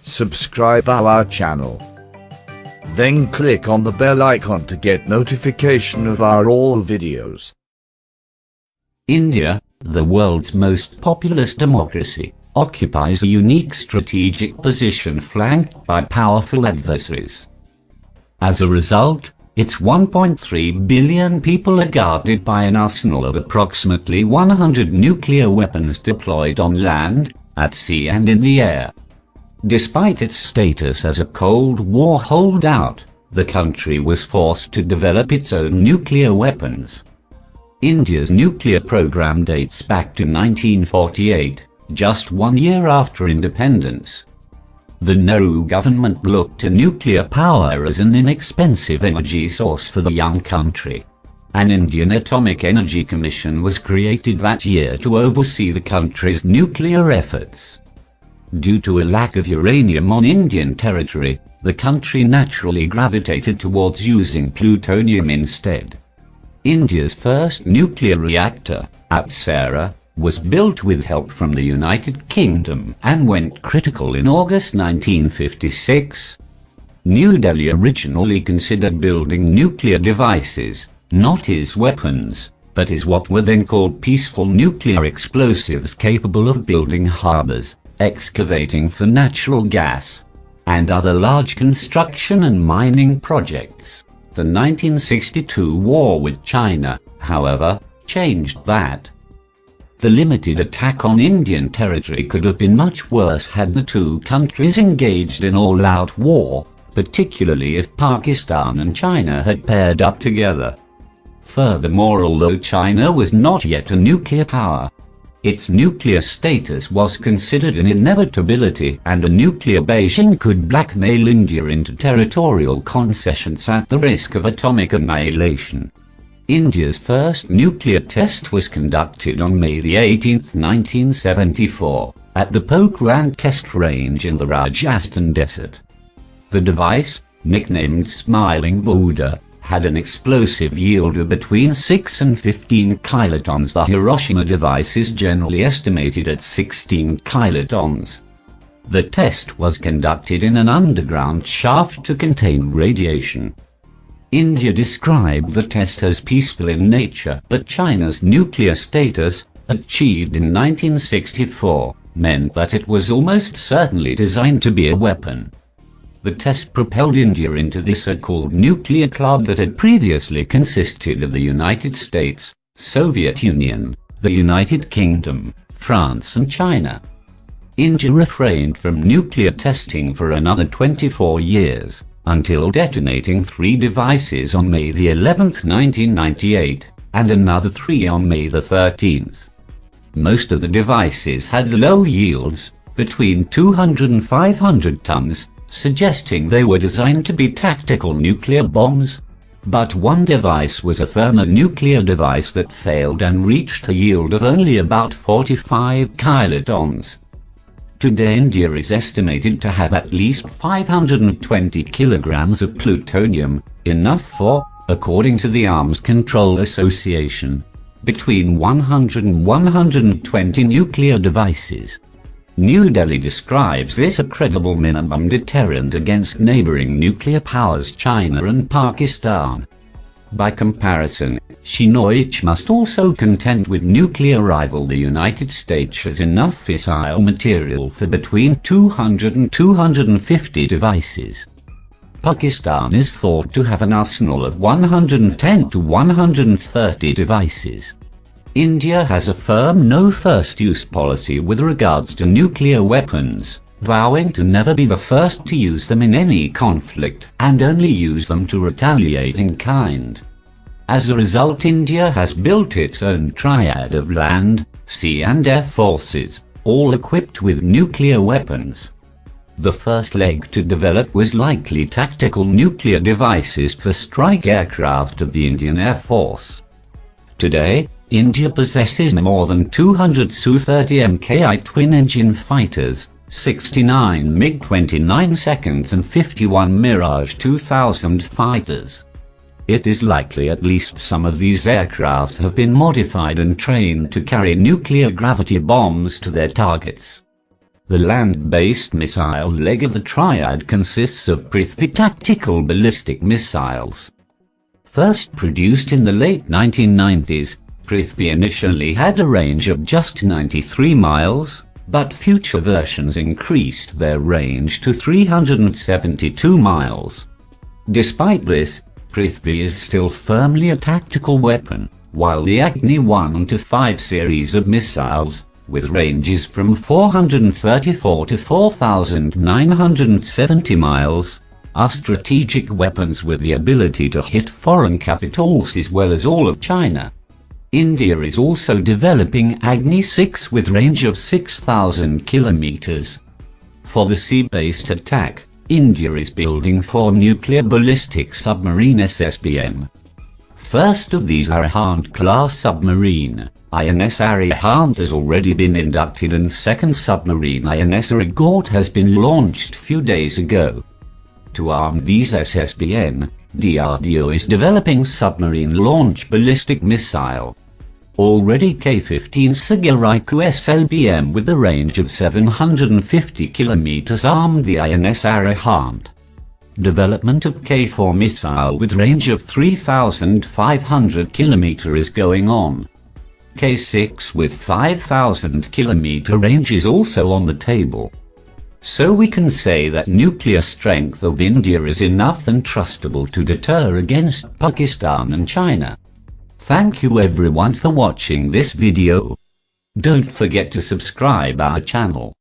Subscribe our channel. Then click on the bell icon to get notification of our all videos. India, the world's most populous democracy, occupies a unique strategic position flanked by powerful adversaries. As a result, its 1.3 billion people are guarded by an arsenal of approximately 100 nuclear weapons deployed on land, at sea and in the air. Despite its status as a Cold War holdout, the country was forced to develop its own nuclear weapons. India's nuclear program dates back to 1948, just 1 year after independence. The Nehru government looked to nuclear power as an inexpensive energy source for the young country. An Indian Atomic Energy Commission was created that year to oversee the country's nuclear efforts. Due to a lack of uranium on Indian territory, the country naturally gravitated towards using plutonium instead. India's first nuclear reactor, Apsara, was built with help from the United Kingdom and went critical in August 1956. New Delhi originally considered building nuclear devices, not as weapons, but as what were then called peaceful nuclear explosives capable of building harbors, excavating for natural gas, and other large construction and mining projects. The 1962 war with China, however, changed that. The limited attack on Indian territory could have been much worse had the two countries engaged in all-out war, particularly if Pakistan and China had paired up together. Furthermore, although China was not yet a nuclear power, its nuclear status was considered an inevitability, and a nuclear Beijing could blackmail India into territorial concessions at the risk of atomic annihilation. India's first nuclear test was conducted on May 18, 1974, at the Pokhran test range in the Rajasthan desert. The device, nicknamed Smiling Buddha, had an explosive yield of between 6 and 15 kilotons. The Hiroshima device is generally estimated at 16 kilotons. The test was conducted in an underground shaft to contain radiation. India described the test as peaceful in nature, but China's nuclear status, achieved in 1964, meant that it was almost certainly designed to be a weapon. The test propelled India into the so-called nuclear club that had previously consisted of the United States, Soviet Union, the United Kingdom, France and China. India refrained from nuclear testing for another 24 years, until detonating 3 devices on May 11, 1998, and another 3 on May 13. Most of the devices had low yields, between 200 and 500 tons, suggesting they were designed to be tactical nuclear bombs. But one device was a thermonuclear device that failed and reached a yield of only about 45 kilotons. Today India is estimated to have at least 520 kilograms of plutonium, enough for, according to the Arms Control Association, between 100 and 120 nuclear devices. New Delhi describes this a credible minimum deterrent against neighboring nuclear powers China and Pakistan. By comparison, Shinoich must also contend with nuclear rival the United States has enough fissile material for between 200 and 250 devices. Pakistan is thought to have an arsenal of 110 to 130 devices. India has a firm no first-use policy with regards to nuclear weapons, vowing to never be the first to use them in any conflict and only use them to retaliate in kind. As a result, India has built its own triad of land, sea and air forces, all equipped with nuclear weapons. The first leg to develop was likely tactical nuclear devices for strike aircraft of the Indian Air Force. Today, India possesses more than 200 Su-30 Mki twin-engine fighters, 69 MiG-29 seconds and 51 Mirage 2000 fighters. It is likely at least some of these aircraft have been modified and trained to carry nuclear gravity bombs to their targets. The land-based missile leg of the triad consists of Prithvi tactical ballistic missiles. First produced in the late 1990s, Prithvi initially had a range of just 93 miles, but future versions increased their range to 372 miles. Despite this, Prithvi is still firmly a tactical weapon, while the Agni 1 to 5 series of missiles, with ranges from 434 to 4,970 miles, are strategic weapons with the ability to hit foreign capitals as well as all of China. India is also developing Agni 6 with range of 6,000 kilometers. For the sea-based attack, India is building 4 nuclear ballistic submarine SSBM. First of these are Arihant-class submarine. INS Arihant has already been inducted, and second submarine INS Arigort has been launched few days ago. To arm these SSBM, DRDO is developing submarine launch ballistic missile. Already K-15 Sagiraiku SLBM with a range of 750 km armed the INS Arihant. Development of K-4 missile with range of 3,500 km is going on. K-6 with 5,000 km range is also on the table. So we can say that nuclear strength of India is enough and trustable to deter against Pakistan and China. Thank you everyone for watching this video. Don't forget to subscribe our channel.